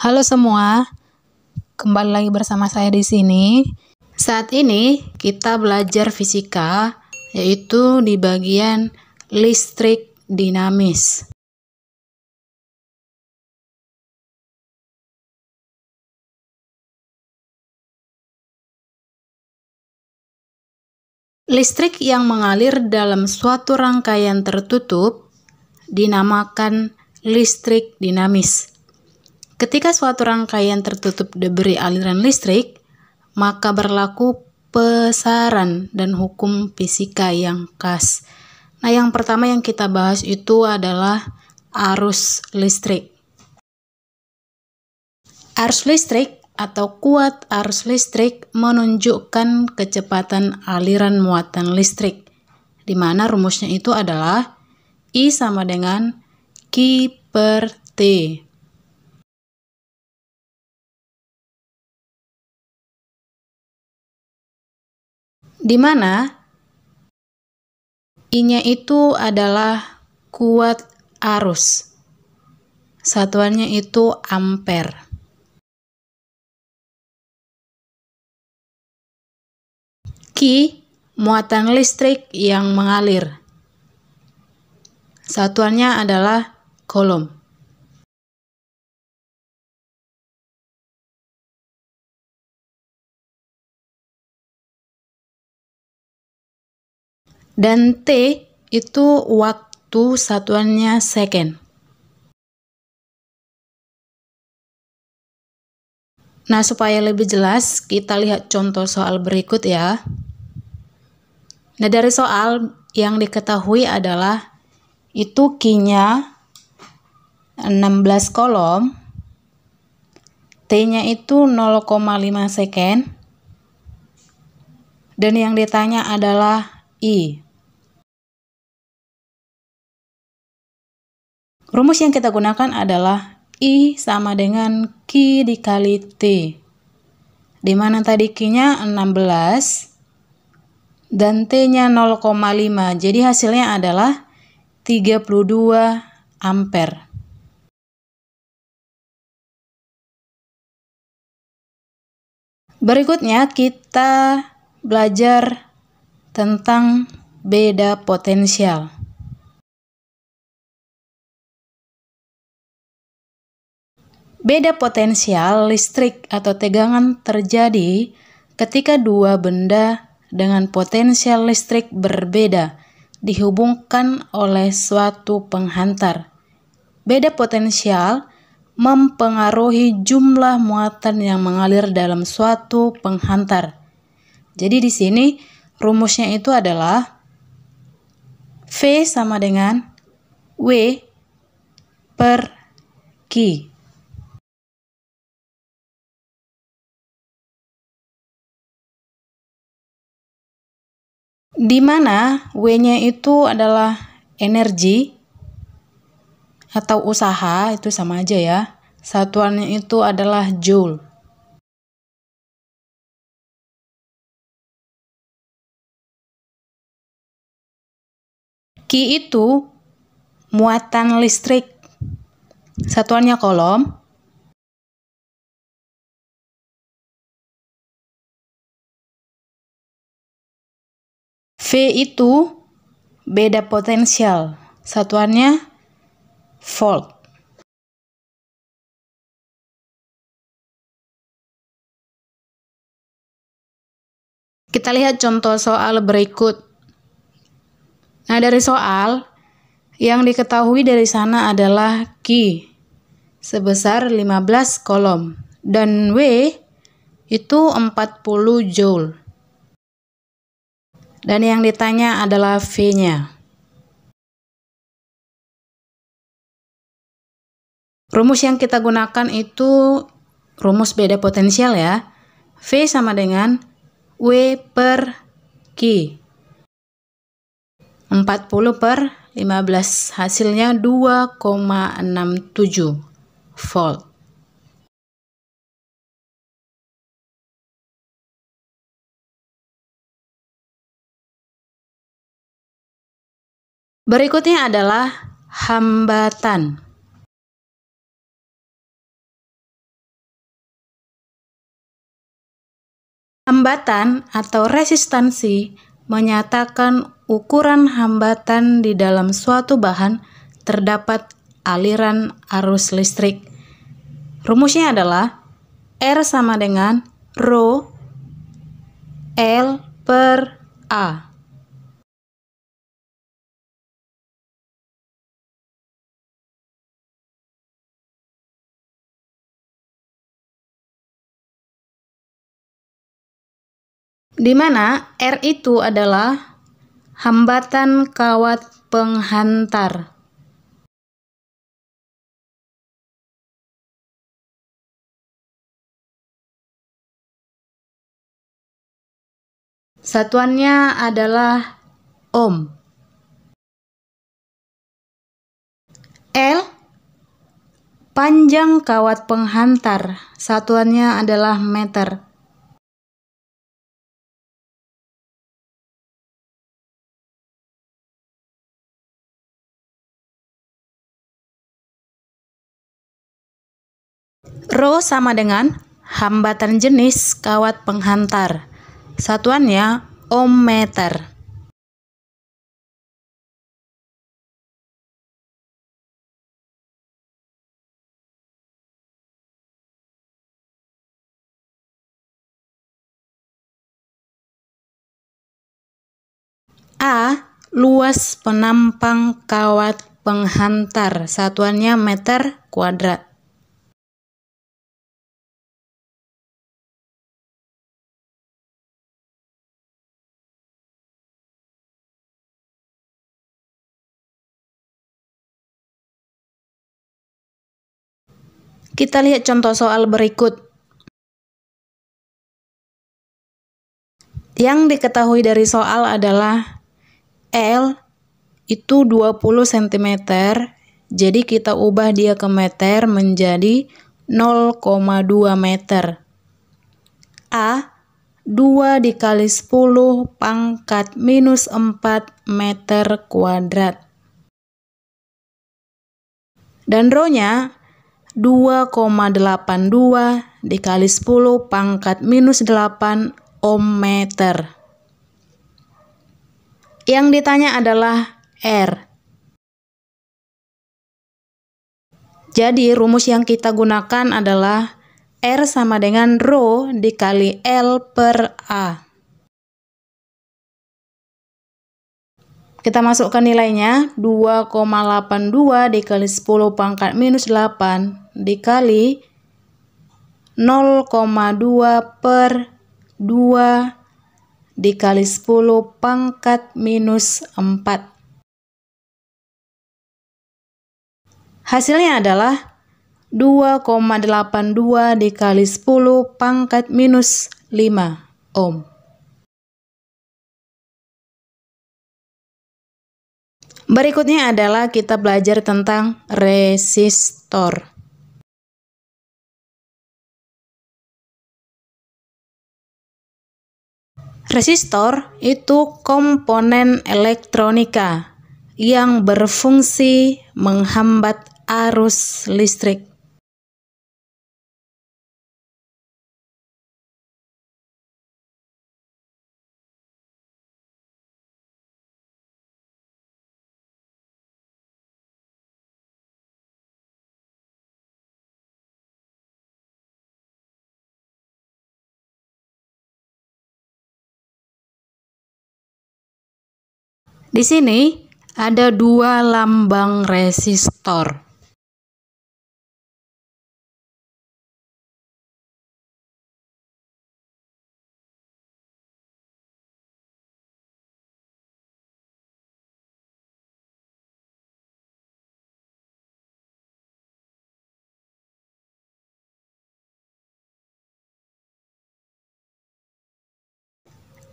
Halo semua, kembali lagi bersama saya di sini. Saat ini kita belajar fisika, yaitu di bagian listrik dinamis. Listrik yang mengalir dalam suatu rangkaian tertutup dinamakan listrik dinamis. Ketika suatu rangkaian tertutup diberi aliran listrik, maka berlaku pesaran dan hukum fisika yang khas. Nah, yang pertama yang kita bahas itu adalah arus listrik. Arus listrik atau kuat arus listrik menunjukkan kecepatan aliran muatan listrik, di mana rumusnya itu adalah I sama dengan Q per T. Di mana I-nya itu adalah kuat arus. Satuannya itu ampere. Q, muatan listrik yang mengalir. Satuannya adalah coulomb. Dan T itu waktu, satuannya second. Nah, supaya lebih jelas, kita lihat contoh soal berikut ya. Nah, dari soal yang diketahui adalah itu Q-nya 16 coulomb, T-nya itu 0,5 second, dan yang ditanya adalah I. Rumus yang kita gunakan adalah I sama dengan Q dikali T, di mana tadi Q-nya 16 dan T-nya 0,5, jadi hasilnya adalah 32 ampere. Berikutnya kita belajar tentang beda potensial. Beda potensial listrik atau tegangan terjadi ketika dua benda dengan potensial listrik berbeda dihubungkan oleh suatu penghantar. Beda potensial mempengaruhi jumlah muatan yang mengalir dalam suatu penghantar. Jadi di sini rumusnya itu adalah V sama dengan W per Q. Di mana W-nya itu adalah energi atau usaha, itu sama aja ya. Satuannya itu adalah joule. Q itu muatan listrik. Satuannya coulomb. V itu beda potensial. Satuannya volt. Kita lihat contoh soal berikut. Nah, dari soal yang diketahui dari sana adalah Q sebesar 15 coulomb dan W itu 40 joule. Dan yang ditanya adalah V-nya. Rumus yang kita gunakan itu rumus beda potensial ya. V sama dengan W per Q. 40 per 15, hasilnya 2,67 volt. Berikutnya adalah hambatan. Hambatan atau resistansi menyatakan ukuran hambatan di dalam suatu bahan terdapat aliran arus listrik. Rumusnya adalah R sama dengan Rho L per A. Di mana R itu adalah hambatan kawat penghantar. Satuannya adalah ohm. L, panjang kawat penghantar. Satuannya adalah meter. Rho sama dengan hambatan jenis kawat penghantar. Satuannya ohm meter. A, luas penampang kawat penghantar. Satuannya meter kuadrat. Kita lihat contoh soal berikut. Yang diketahui dari soal adalah L itu 20 cm, jadi kita ubah dia ke meter menjadi 0,2 meter. A, 2 dikali 10 pangkat minus 4 meter kuadrat. Dan Rho-nya 2,82 dikali 10 pangkat minus 8 ohm meter. Yang ditanya adalah R. Jadi rumus yang kita gunakan adalah R sama dengan Rho dikali L per A. Kita masukkan nilainya, 2,82 dikali 10 pangkat minus 8 dikali 0,2 per 2 dikali 10 pangkat minus 4. Hasilnya adalah 2,82 dikali 10 pangkat minus 5 ohm. Berikutnya adalah kita belajar tentang resistor. Resistor itu komponen elektronika yang berfungsi menghambat arus listrik. Di sini ada dua lambang resistor.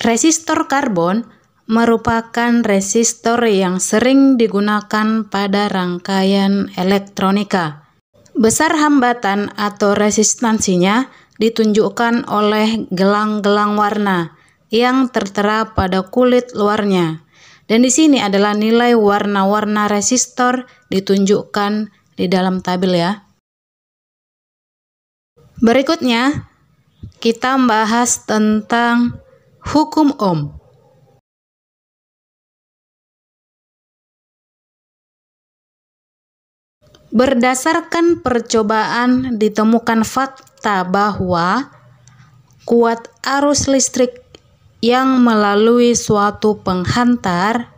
Resistor karbon merupakan resistor yang sering digunakan pada rangkaian elektronika. Besar hambatan atau resistansinya ditunjukkan oleh gelang-gelang warna yang tertera pada kulit luarnya. Dan di sini adalah nilai warna-warna resistor ditunjukkan di dalam tabel ya. Berikutnya, kita bahas tentang hukum Ohm. Berdasarkan percobaan ditemukan fakta bahwa kuat arus listrik yang melalui suatu penghantar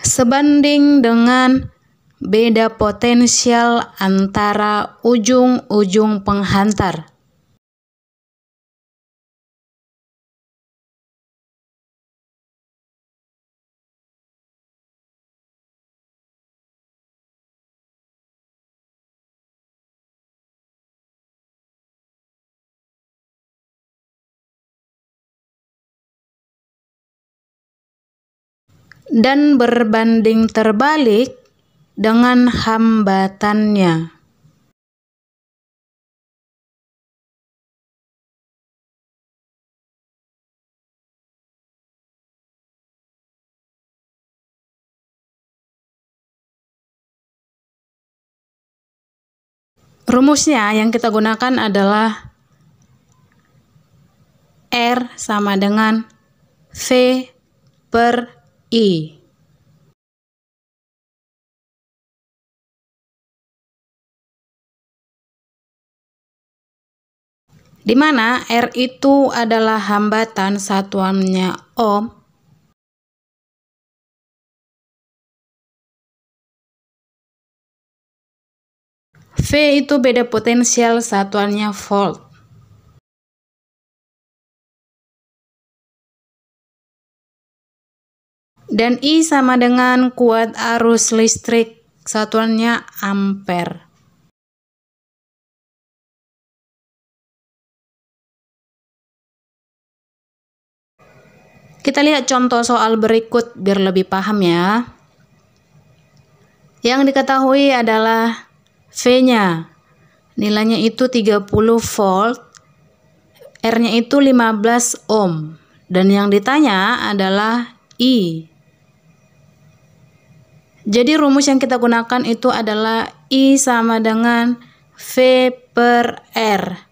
sebanding dengan beda potensial antara ujung-ujung penghantar. Dan berbanding terbalik dengan hambatannya. Rumusnya yang kita gunakan adalah R sama dengan V per I. Di mana R itu adalah hambatan, satuannya ohm. V itu beda potensial, satuannya volt. Dan I sama dengan kuat arus listrik, satuannya ampere. Kita lihat contoh soal berikut biar lebih paham ya. Yang diketahui adalah V-nya. Nilainya itu 30 volt. R-nya itu 15 ohm. Dan yang ditanya adalah I. Jadi rumus yang kita gunakan itu adalah I sama dengan V per R.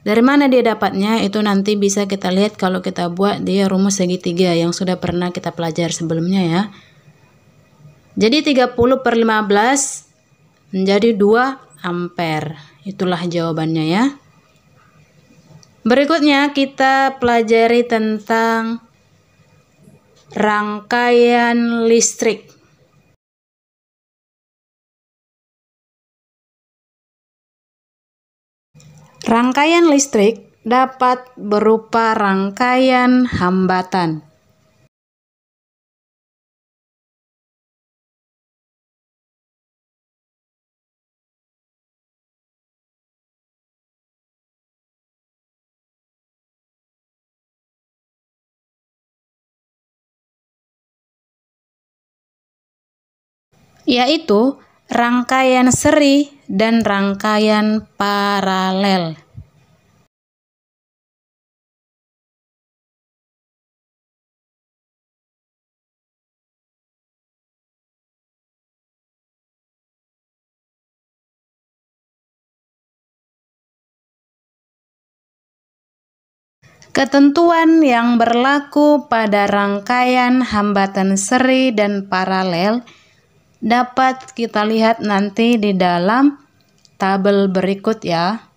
Dari mana dia dapatnya? Itu nanti bisa kita lihat kalau kita buat dia rumus segitiga yang sudah pernah kita pelajari sebelumnya ya. Jadi 30 per 15 menjadi 2 ampere. Itulah jawabannya ya. Berikutnya kita pelajari tentang rangkaian listrik. Rangkaian listrik dapat berupa rangkaian hambatan. Yaitu rangkaian seri dan rangkaian paralel. Ketentuan yang berlaku pada rangkaian hambatan seri dan paralel dapat kita lihat nanti di dalam tabel berikut ya.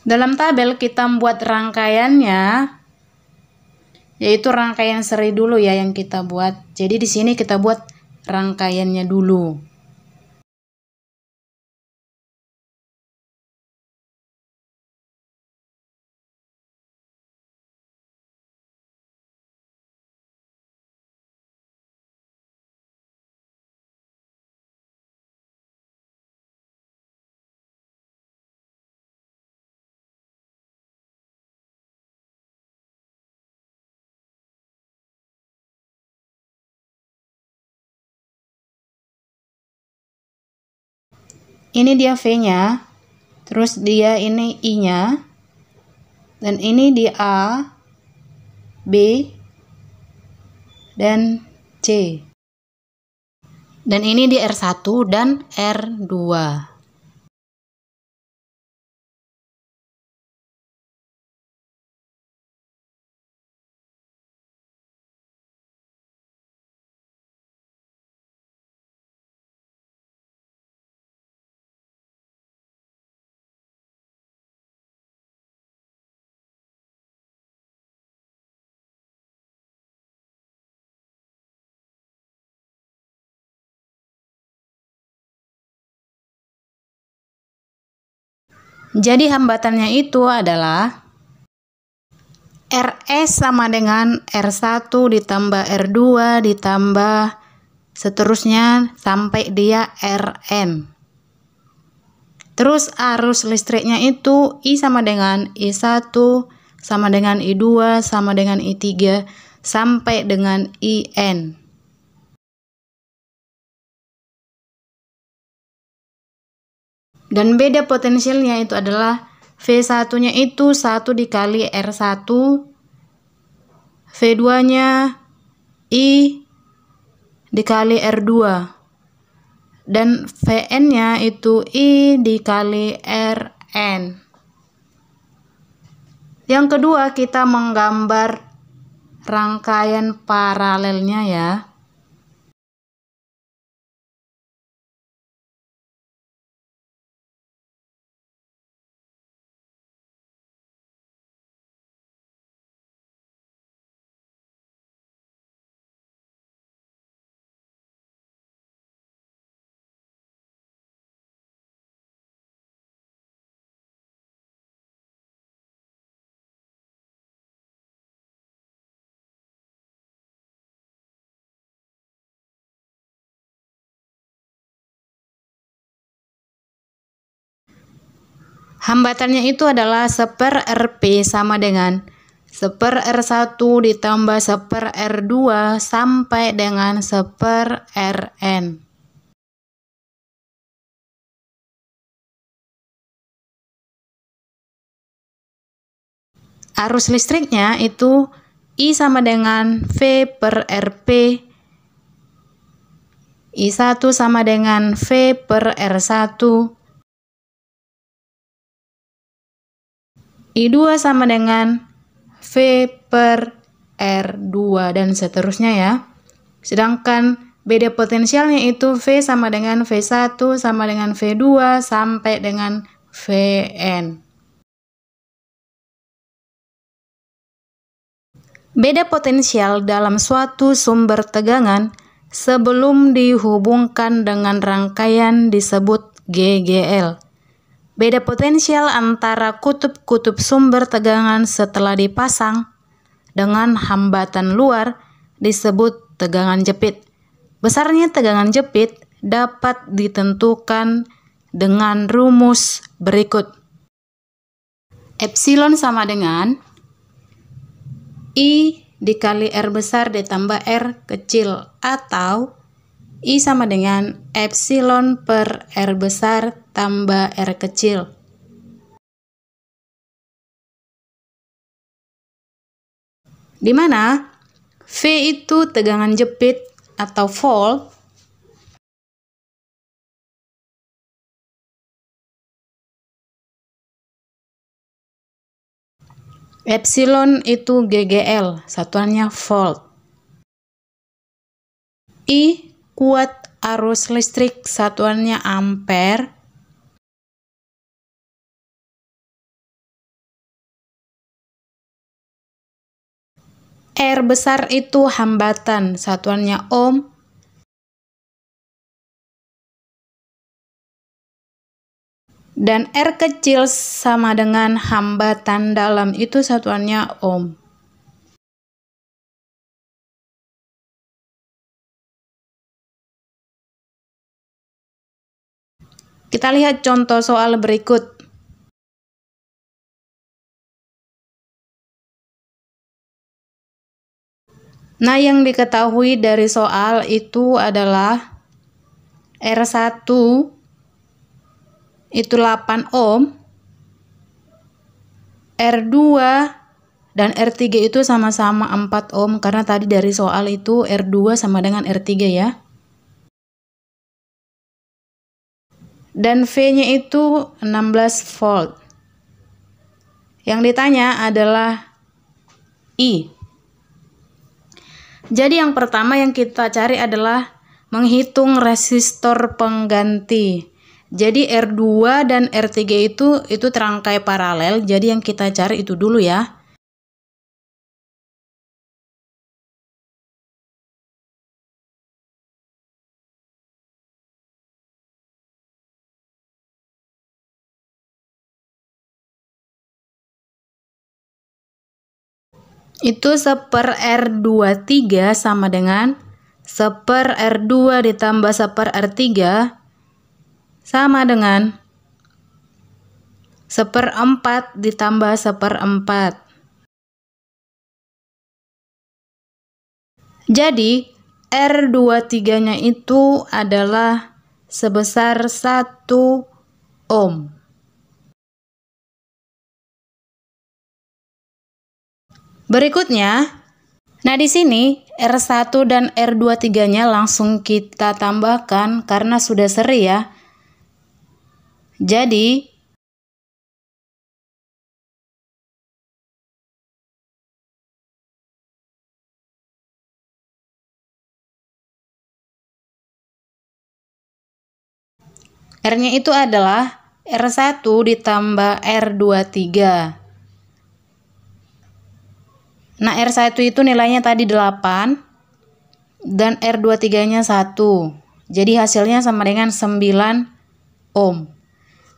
Dalam tabel kita membuat rangkaiannya, yaitu rangkaian seri dulu ya yang kita buat. Jadi di sini kita buat rangkaiannya dulu. Ini dia V-nya, terus dia ini I-nya, dan ini di A, B, dan C. Dan ini di R1 dan R2. Jadi hambatannya itu adalah RS sama dengan R1 ditambah R2 ditambah seterusnya sampai dia Rn. Terus arus listriknya itu I sama dengan I1 sama dengan I2 sama dengan I3 sampai dengan IN. Dan beda potensialnya itu adalah V1-nya itu 1 dikali R1, V2-nya I dikali R2, dan Vn-nya itu I dikali Rn. Yang kedua, kita menggambar rangkaian paralelnya ya. Hambatannya itu adalah 1/Rp sama dengan 1/R1 ditambah 1/R2 sampai dengan 1/Rn. Arus listriknya itu I sama dengan V/Rp, I1 sama dengan V/R1, I2 sama dengan V/R2 dan seterusnya ya. Sedangkan beda potensialnya itu V sama dengan V1 sama dengan V2 sampai dengan Vn. Beda potensial dalam suatu sumber tegangan sebelum dihubungkan dengan rangkaian disebut GGL. Beda potensial antara kutub-kutub sumber tegangan setelah dipasang dengan hambatan luar disebut tegangan jepit. Besarnya tegangan jepit dapat ditentukan dengan rumus berikut. Epsilon sama dengan I dikali R besar ditambah R kecil, atau I sama dengan epsilon per R besar tambah R kecil. Di mana V itu tegangan jepit atau volt, epsilon itu GGL, satuannya volt. I kuat arus listrik, satuannya ampere. R besar itu hambatan, satuannya ohm. Dan R kecil sama dengan hambatan dalam, itu satuannya ohm. Kita lihat contoh soal berikut. Nah, yang diketahui dari soal itu adalah R1 itu 8 ohm, R2 dan R3 itu sama-sama 4 ohm karena tadi dari soal itu R2 sama dengan R3 ya. Dan V-nya itu 16 volt. Yang ditanya adalah I. Jadi yang pertama yang kita cari adalah menghitung resistor pengganti. Jadi R2 dan R3 itu terangkai paralel. Jadi yang kita cari itu dulu ya. Itu 1/R23 sama dengan 1/R2 ditambah 1/R3 sama dengan 1/4 ditambah 1/4. Jadi R23-nya itu adalah sebesar 1 ohm. Berikutnya, nah di sini R1 dan R23-nya langsung kita tambahkan karena sudah seri ya. Jadi R-nya itu adalah R1 ditambah R23. Nah, R1 itu nilainya tadi 8 dan R23-nya 1. Jadi hasilnya sama dengan 9 ohm.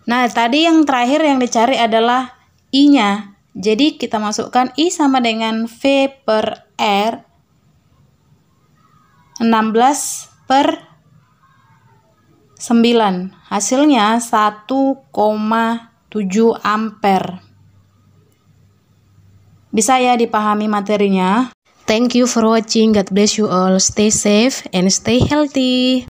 Nah, tadi yang terakhir yang dicari adalah I-nya. Jadi kita masukkan I sama dengan V/R 16/9. Hasilnya 1,7 ampere. Bisa ya dipahami materinya. Thank you for watching. God bless you all. Stay safe and stay healthy.